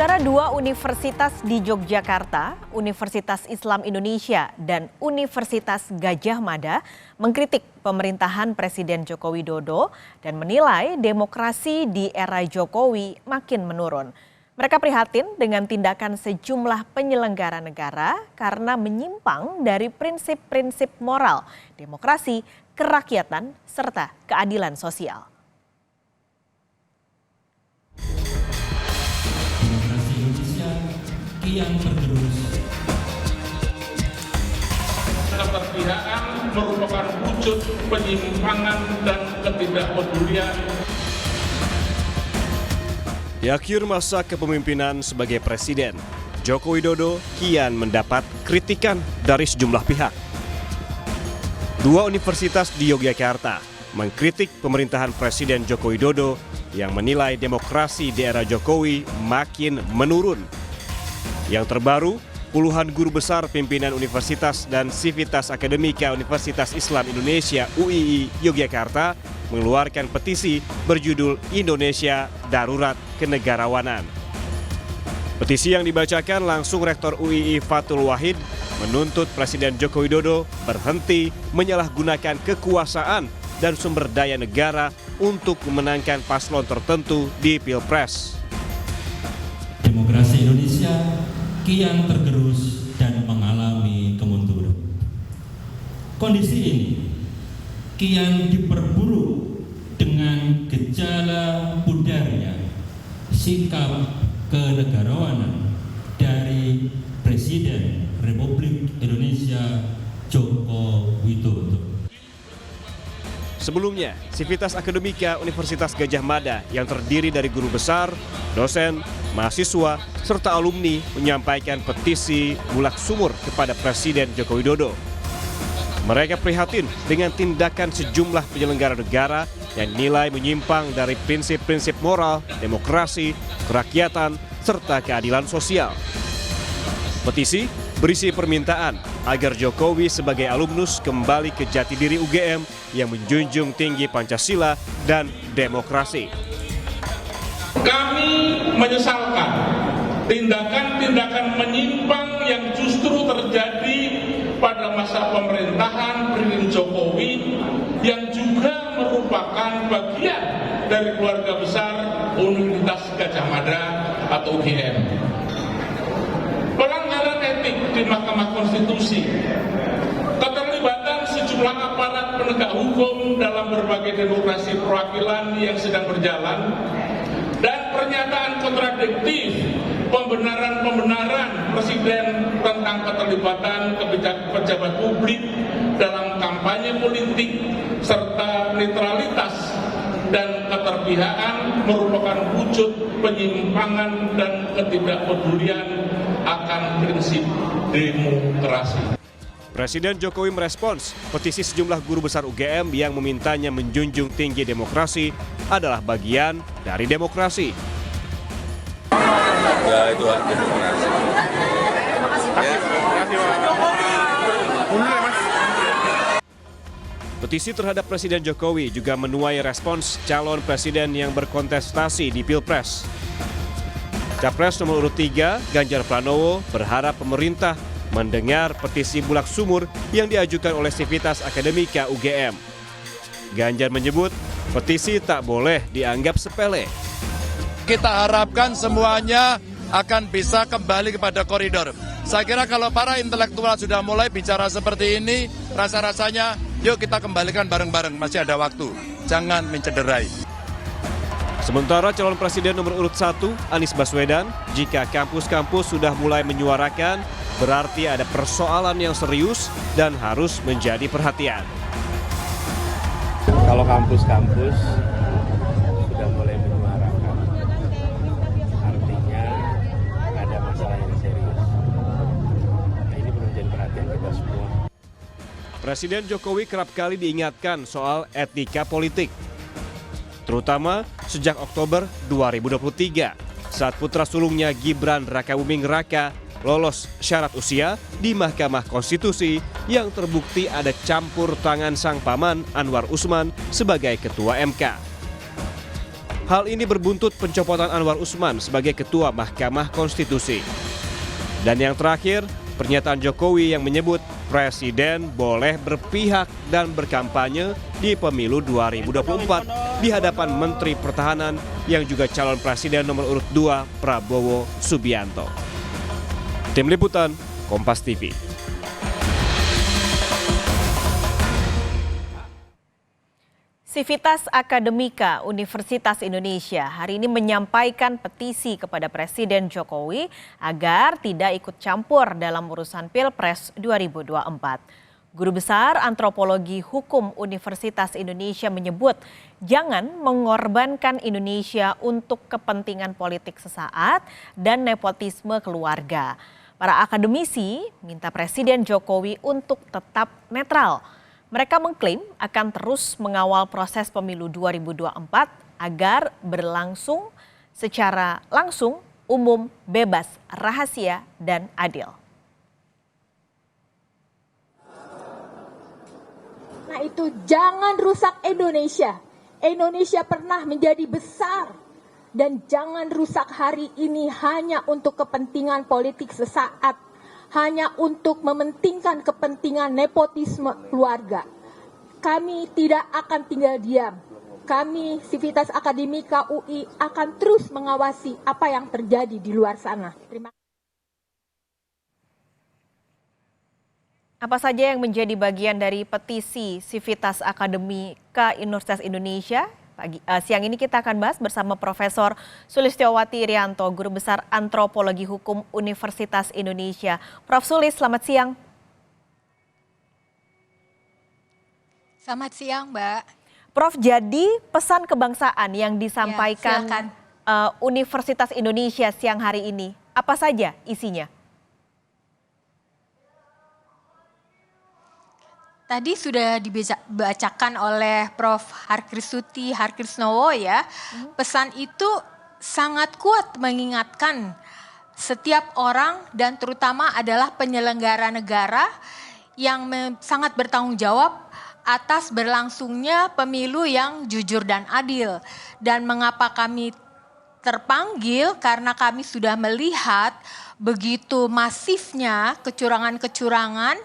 Saudara, dua universitas di Yogyakarta, Universitas Islam Indonesia dan Universitas Gadjah Mada mengkritik pemerintahan Presiden Joko Widodo dan menilai demokrasi di era Jokowi makin menurun. Mereka prihatin dengan tindakan sejumlah penyelenggara negara karena menyimpang dari prinsip-prinsip moral, demokrasi, kerakyatan, serta keadilan sosial. Yang tergerus. Keberpihakan merupakan wujud penyimpangan dan ketidakpedulian. Di akhir masa kepemimpinan sebagai presiden, Joko Widodo kian mendapat kritikan dari sejumlah pihak. Dua universitas di Yogyakarta mengkritik pemerintahan Presiden Joko Widodo yang menilai demokrasi di era Jokowi makin menurun. Yang terbaru, puluhan guru besar pimpinan universitas dan Sivitas Akademika Universitas Islam Indonesia UII Yogyakarta mengeluarkan petisi berjudul Indonesia Darurat Kenegarawanan. Petisi yang dibacakan langsung Rektor UII Fathul Wahid menuntut Presiden Joko Widodo berhenti menyalahgunakan kekuasaan dan sumber daya negara untuk memenangkan paslon tertentu di Pilpres. Demokrasi Indonesia kian tergerus dan mengalami kemunduran. Kondisi ini kian diperburuk dengan gejala pudarnya sikap kenegarawanan dari Presiden Republik Indonesia Joko Widodo. Sebelumnya, Sivitas Akademika Universitas Gadjah Mada yang terdiri dari guru besar, dosen, mahasiswa, serta alumni menyampaikan petisi bulak sumur kepada Presiden Joko Widodo. Mereka prihatin dengan tindakan sejumlah penyelenggara negara yang dinilai menyimpang dari prinsip-prinsip moral, demokrasi, kerakyatan, serta keadilan sosial. Petisi berisi permintaan agar Jokowi sebagai alumnus kembali ke jati diri UGM yang menjunjung tinggi Pancasila dan demokrasi. Kami menyesalkan tindakan-tindakan menyimpang yang justru terjadi pada masa pemerintahan Presiden Jokowi yang juga merupakan bagian dari keluarga besar Universitas Gadjah Mada atau UGM. Pelanggaran etik di Mahkamah Konstitusi, keterlibatan sejumlah aparat penegak hukum dalam berbagai demokrasi perwakilan yang sedang berjalan, dan pernyataan kontradiktif pembenaran-pembenaran Presiden tentang keterlibatan pejabat publik dalam kampanye politik serta netralitas dan keterpihakan merupakan wujud penyimpangan dan ketidakpedulian akan prinsip demokrasi. Presiden Jokowi merespons petisi sejumlah guru besar UGM yang memintanya menjunjung tinggi demokrasi adalah bagian dari demokrasi. Ya, itu hak demokrasi. Petisi terhadap Presiden Jokowi juga menuai respons calon presiden yang berkontestasi di Pilpres. Capres nomor urut 3, Ganjar Pranowo, berharap pemerintah mendengar petisi bulak sumur yang diajukan oleh Sivitas Akademika UGM. Ganjar menyebut petisi tak boleh dianggap sepele. Kita harapkan semuanya akan bisa kembali kepada koridor. Saya kira kalau para intelektual sudah mulai bicara seperti ini, rasa-rasanya yuk kita kembalikan bareng-bareng, masih ada waktu. Jangan mencederai. Sementara calon presiden nomor urut 1, Anies Baswedan, jika kampus-kampus sudah mulai menyuarakan, berarti ada persoalan yang serius dan harus menjadi perhatian. Kalau kampus-kampus sudah mulai menyuarakan, artinya ada masalah yang serius. Nah, ini perlu menjadi perhatian kita semua. Presiden Jokowi kerap kali diingatkan soal etika politik. Terutama sejak Oktober 2023 saat putra sulungnya Gibran Rakabuming Raka lolos syarat usia di Mahkamah Konstitusi yang terbukti ada campur tangan sang paman Anwar Usman sebagai ketua MK. Hal ini berbuntut pencopotan Anwar Usman sebagai Ketua Mahkamah Konstitusi. Dan yang terakhir, pernyataan Jokowi yang menyebut Presiden boleh berpihak dan berkampanye di pemilu 2024 di hadapan Menteri Pertahanan yang juga calon Presiden nomor urut 2 Prabowo Subianto. Tim Liputan, Kompas TV. Sivitas Akademika Universitas Indonesia hari ini menyampaikan petisi kepada Presiden Jokowi agar tidak ikut campur dalam urusan Pilpres 2024. Guru Besar Antropologi Hukum Universitas Indonesia menyebut jangan mengorbankan Indonesia untuk kepentingan politik sesaat dan nepotisme keluarga. Para akademisi minta Presiden Jokowi untuk tetap netral. Mereka mengklaim akan terus mengawal proses pemilu 2024 agar berlangsung secara langsung, umum, bebas, rahasia, dan adil. Nah itu jangan rusak Indonesia. Indonesia pernah menjadi besar. Dan jangan rusak hari ini hanya untuk kepentingan politik sesaat. Hanya untuk mementingkan kepentingan nepotisme keluarga. Kami tidak akan tinggal diam. Kami, Sivitas Akademika UI, akan terus mengawasi apa yang terjadi di luar sana. Terima kasih. Apa saja yang menjadi bagian dari petisi Sivitas Akademika Universitas Indonesia? Siang ini kita akan bahas bersama Profesor Sulistiowati Irianto, Guru Besar Antropologi Hukum Universitas Indonesia. Prof. Sulis, selamat siang. Selamat siang, Mbak. Prof, jadi pesan kebangsaan yang disampaikan Universitas Indonesia siang hari ini, apa saja isinya? Tadi sudah dibacakan oleh Prof. Harkristuti Harkrisnowo ya. Pesan itu sangat kuat mengingatkan setiap orang dan terutama adalah penyelenggara negara yang sangat bertanggung jawab atas berlangsungnya pemilu yang jujur dan adil. Dan mengapa kami terpanggil? Karena kami sudah melihat begitu masifnya kecurangan-kecurangan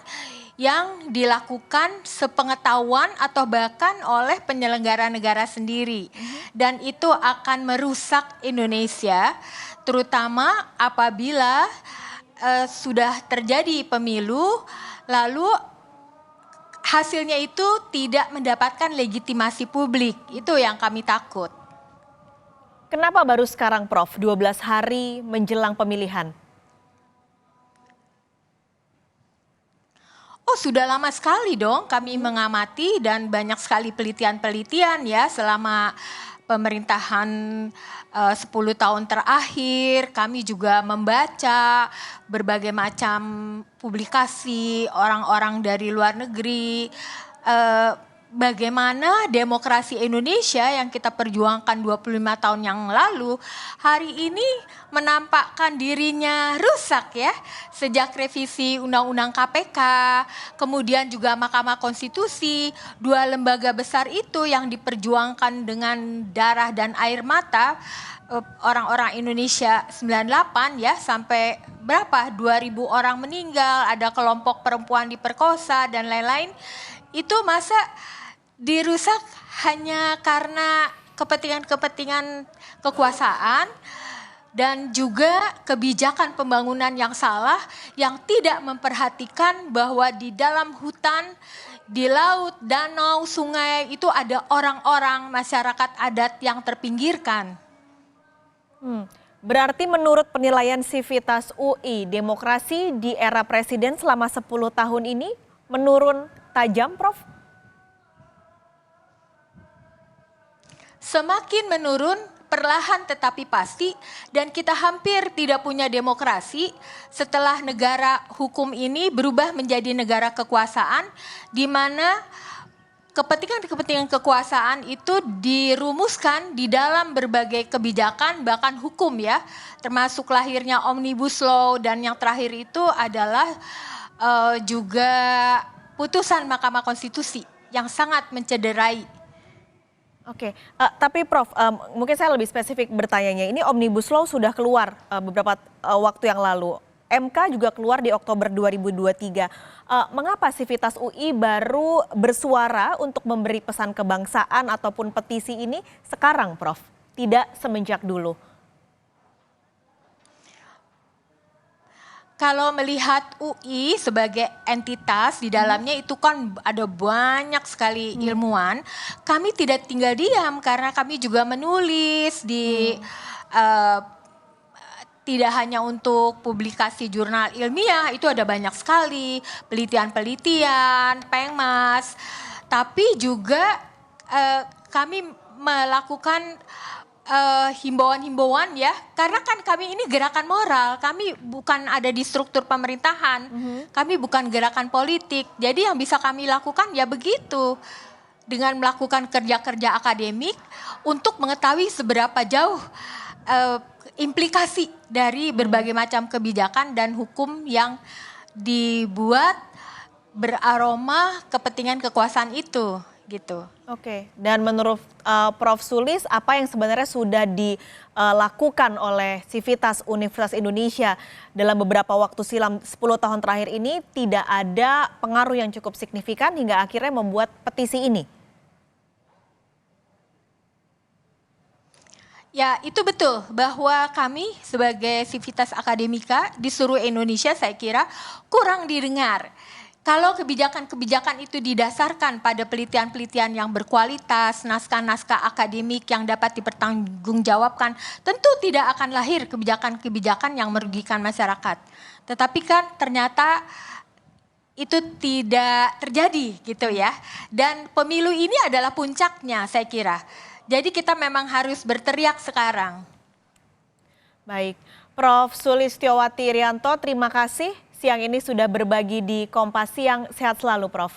yang dilakukan sepengetahuan atau bahkan oleh penyelenggara negara sendiri. Dan itu akan merusak Indonesia, terutama apabila sudah terjadi pemilu, lalu hasilnya itu tidak mendapatkan legitimasi publik. Itu yang kami takut. Kenapa baru sekarang, Prof, 12 hari menjelang pemilihan? Oh, sudah lama sekali dong kami mengamati dan banyak sekali penelitian-penelitian ya selama pemerintahan 10 tahun terakhir. Kami juga membaca berbagai macam publikasi orang-orang dari luar negeri. Bagaimana demokrasi Indonesia yang kita perjuangkan 25 tahun yang lalu hari ini menampakkan dirinya rusak ya. Sejak revisi Undang-Undang KPK, kemudian juga Mahkamah Konstitusi, dua lembaga besar itu yang diperjuangkan dengan darah dan air mata orang-orang Indonesia 98 ya, sampai berapa 2000 orang meninggal, ada kelompok perempuan diperkosa dan lain-lain. Itu masa dirusak hanya karena kepentingan-kepentingan kekuasaan dan juga kebijakan pembangunan yang salah yang tidak memperhatikan bahwa di dalam hutan, di laut, danau, sungai itu ada orang-orang masyarakat adat yang terpinggirkan. Berarti menurut penilaian Sivitas UI, demokrasi di era presiden selama 10 tahun ini menurun tajam, Prof? Semakin menurun, perlahan tetapi pasti, dan kita hampir tidak punya demokrasi setelah negara hukum ini berubah menjadi negara kekuasaan, di mana kepentingan-kepentingan kekuasaan itu dirumuskan di dalam berbagai kebijakan, bahkan hukum ya, termasuk lahirnya Omnibus Law, dan yang terakhir itu adalah juga putusan Mahkamah Konstitusi yang sangat mencederai Oke, tapi Prof, mungkin saya lebih spesifik bertanyanya. Ini Omnibus Law sudah keluar beberapa waktu yang lalu. MK juga keluar di Oktober 2023. Mengapa Sivitas UI baru bersuara untuk memberi pesan kebangsaan ataupun petisi ini sekarang, Prof? Tidak semenjak dulu. Kalau melihat UI sebagai entitas di dalamnya itu kan ada banyak sekali ilmuwan, kami tidak tinggal diam karena kami juga menulis di tidak hanya untuk publikasi jurnal ilmiah, itu ada banyak sekali penelitian-penelitian, Pengmas, tapi juga kami melakukan himbauan-himbauan ya, karena kan kami ini gerakan moral, kami bukan ada di struktur pemerintahan, kami bukan gerakan politik, jadi yang bisa kami lakukan ya begitu, dengan melakukan kerja-kerja akademik untuk mengetahui seberapa jauh implikasi dari berbagai macam kebijakan dan hukum yang dibuat beraroma kepentingan kekuasaan itu. Gitu. Oke, dan menurut Prof. Sulis, apa yang sebenarnya sudah dilakukan oleh Sivitas Universitas Indonesia dalam beberapa waktu silam 10 tahun terakhir ini tidak ada pengaruh yang cukup signifikan hingga akhirnya membuat petisi ini? Ya, itu betul bahwa kami sebagai Sivitas Akademika di seluruh Indonesia saya kira kurang didengar. Kalau kebijakan-kebijakan itu didasarkan pada penelitian-penelitian yang berkualitas, naskah-naskah akademik yang dapat dipertanggungjawabkan, tentu tidak akan lahir kebijakan-kebijakan yang merugikan masyarakat. Tetapi kan ternyata itu tidak terjadi gitu ya. Dan pemilu ini adalah puncaknya saya kira. Jadi kita memang harus berteriak sekarang. Baik, Prof. Sulistiowati Irianto, terima kasih. Siang ini sudah berbagi di Kompas Siang. Sehat selalu, Prof.